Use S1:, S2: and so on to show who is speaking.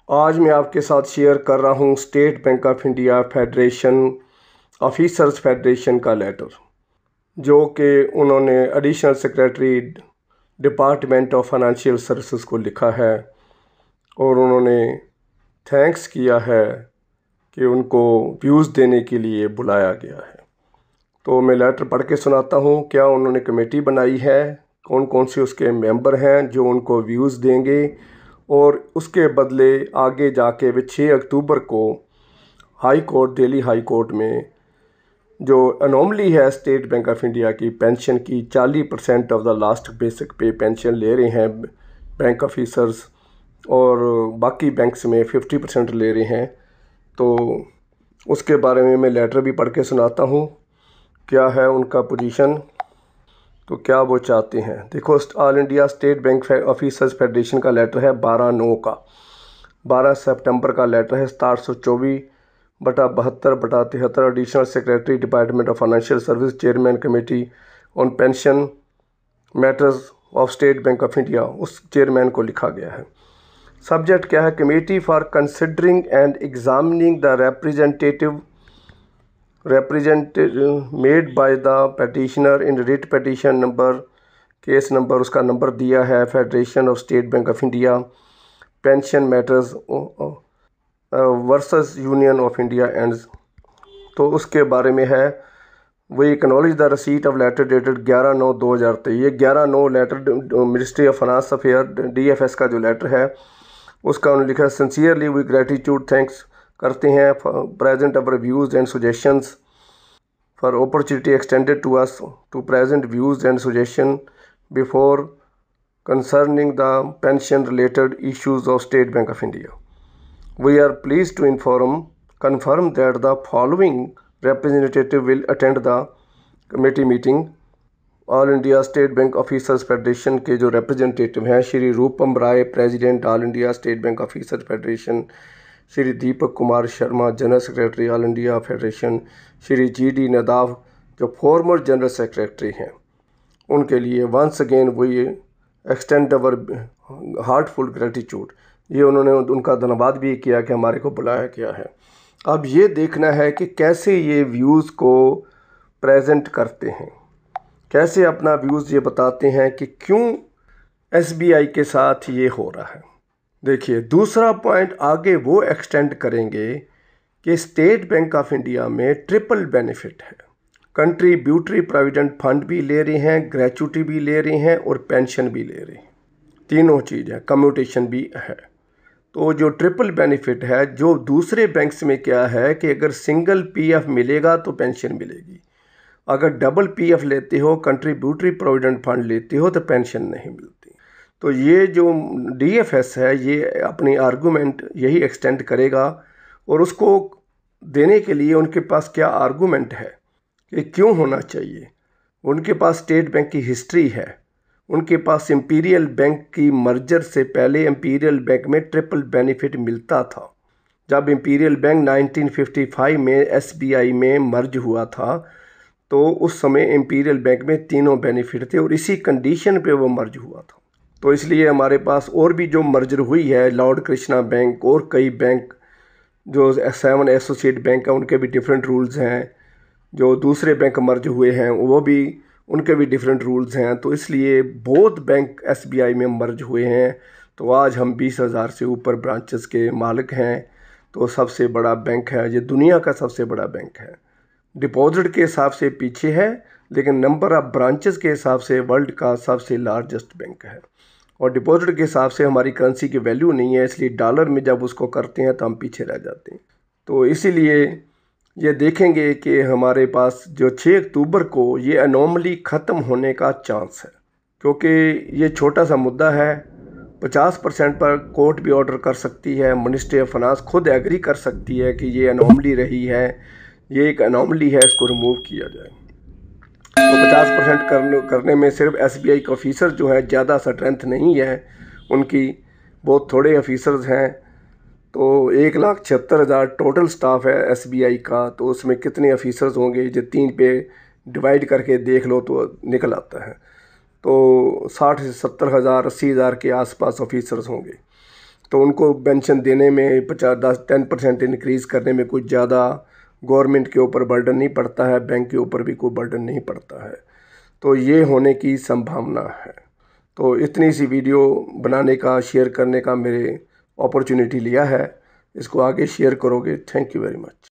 S1: आज मैं आपके साथ शेयर कर रहा हूँ state bank of India federation officers federation का लेटर, जो कि उन्होंने additional secretary department of financial services को लिखा है और उन्होंने थैंक्स किया है कि उनको व्यूज़ देने के लिए बुलाया गया है। तो मैं लेटर पढ़ के सुनाता हूँ। क्या उन्होंने कमेटी बनाई है, कौन कौन से उसके मेंबर हैं जो उनको व्यूज़ देंगे, और उसके बदले आगे जाके वे 6 अक्टूबर को high court, Delhi high court में जो अनोमली है स्टेट बैंक ऑफ इंडिया की पेंशन की, 40% ऑफ द लास्ट बेसिक पे पेंशन ले रहे हैं बैंक ऑफिसर्स और बाकी बैंक्स में 50% ले रहे हैं। तो उसके बारे में मैं लेटर भी पढ़ के सुनाता हूँ, क्या है उनका पोजीशन, तो क्या वो चाहते हैं। देखो, all India State Bank officers federation का लेटर है 12/9 का, 12 सितंबर का लेटर है, 724/72/73, additional secretary department of financial service, chairman committee on pension matters of state bank of India, उस चेयरमैन को लिखा गया है। सब्जेक्ट क्या है, committee for considering and examining the representative made by the petitioner in writ petition number, case number उसका number दिया है, federation of state bank of India pension matters versus union of India and, तो उसके बारे में है। We acknowledge the receipt of letter dated 11/9/2023। ये 11/9 letter ministry of finance affair DFS का जो लेटर है उसका उन्होंने लिखा, सिंसियरली वी ग्रेटिट्यूड, थैंक्स करते हैं present our views and suggestions for opportunity extended to us to present views and suggestion before concerning the pension related issues of state bank of India. We are please to confirm that the following representative will attend the committee meeting। All India State Bank officers federation के जो representative हैं, Shri Rupam Rai president all India State Bank officers federation, Shri Deepak Kumar Sharma general secretary all India federation, Shri GD Nadav जो former general secretary हैं, उनके लिए once again we extend our heartful gratitude. ये उन्होंने उनका धन्यवाद भी किया कि हमारे को बुलाया गया है। अब ये देखना है कि कैसे ये व्यूज़ को प्रेजेंट करते हैं, कैसे अपना व्यूज़ ये बताते हैं कि क्यों SBI के साथ ये हो रहा है। देखिए, दूसरा पॉइंट आगे वो एक्सटेंड करेंगे कि स्टेट बैंक ऑफ इंडिया में ट्रिपल बेनिफिट है, कंट्रीब्यूटरी प्रोविडेंट फंड भी ले रहे हैं, ग्रेचुटी भी ले रहे हैं और पेंशन भी ले रहे हैं, तीनों चीज़ है, कम्यूटेशन भी है। तो जो ट्रिपल बेनिफिट है, जो दूसरे बैंक्स में क्या है कि अगर सिंगल PF मिलेगा तो पेंशन मिलेगी, अगर डबल PF लेते हो, कंट्रीब्यूटरी प्रोविडेंट फंड लेते हो, तो पेंशन नहीं मिलती। तो ये जो DFS है ये अपनी आर्गूमेंट यही एक्सटेंड करेगा और उसको देने के लिए उनके पास क्या आर्गूमेंट है कि क्यों होना चाहिए। उनके पास स्टेट बैंक की हिस्ट्री है, उनके पास इंपीरियल बैंक की मर्जर से पहले इंपीरियल बैंक में ट्रिपल बेनिफिट मिलता था। जब इंपीरियल बैंक 1955 में SBI में मर्ज हुआ था तो उस समय इंपीरियल बैंक में तीनों बेनिफिट थे और इसी कंडीशन पे वो मर्ज हुआ था। तो इसलिए हमारे पास और भी जो मर्जर हुई है, लॉर्ड कृष्णा बैंक और कई बैंक जो 7 एसोसिएट बैंक हैं, उनके भी डिफरेंट रूल्स हैं, जो दूसरे बैंक मर्ज हुए हैं वो भी उनके भी डिफरेंट रूल्स हैं। तो इसलिए बहुत बैंक SBI में मर्ज हुए हैं। तो आज हम 20,000 से ऊपर ब्रांचेस के मालिक हैं, तो सबसे बड़ा बैंक है, ये दुनिया का सबसे बड़ा बैंक है। डिपॉजिट के हिसाब से पीछे है, लेकिन नंबर ऑफ ब्रांचेस के हिसाब से वर्ल्ड का सबसे लार्जेस्ट बैंक है। और डिपॉजिट के हिसाब से हमारी करेंसी की वैल्यू नहीं है, इसलिए डॉलर में जब उसको करते हैं तो हम पीछे रह जाते हैं। तो इसीलिए ये देखेंगे कि हमारे पास जो 6 अक्टूबर को ये अनोमली ख़त्म होने का चांस है, क्योंकि ये छोटा सा मुद्दा है। 50% पर कोर्ट भी ऑर्डर कर सकती है, मिनिस्ट्री ऑफ फाइनेंस खुद एग्री कर सकती है कि ये अनोमली रही है, ये एक अनोमली है, इसको रिमूव किया जाए। तो 50% करने में सिर्फ SBI के ऑफिसर जो हैं ज़्यादा स्ट्रेंथ नहीं है, उनकी बहुत थोड़े ऑफिसर्स हैं। तो 1,76,000 टोटल स्टाफ है SBI का, तो उसमें कितने ऑफिसर्स होंगे, जो 3 पे डिवाइड करके देख लो तो निकल आता है। तो 60 से 70 हज़ार 80 हज़ार के आसपास ऑफिसर्स होंगे। तो उनको पेंशन देने में 10% इंक्रीज़ करने में कुछ ज़्यादा गवर्नमेंट के ऊपर बर्डन नहीं पड़ता है, बैंक के ऊपर भी कोई बर्डन नहीं पड़ता है। तो ये होने की संभावना है। तो इतनी सी वीडियो बनाने का, शेयर करने का मेरे अपॉर्चुनिटी लिया है। इसको आगे शेयर करोगे। Thank you very much.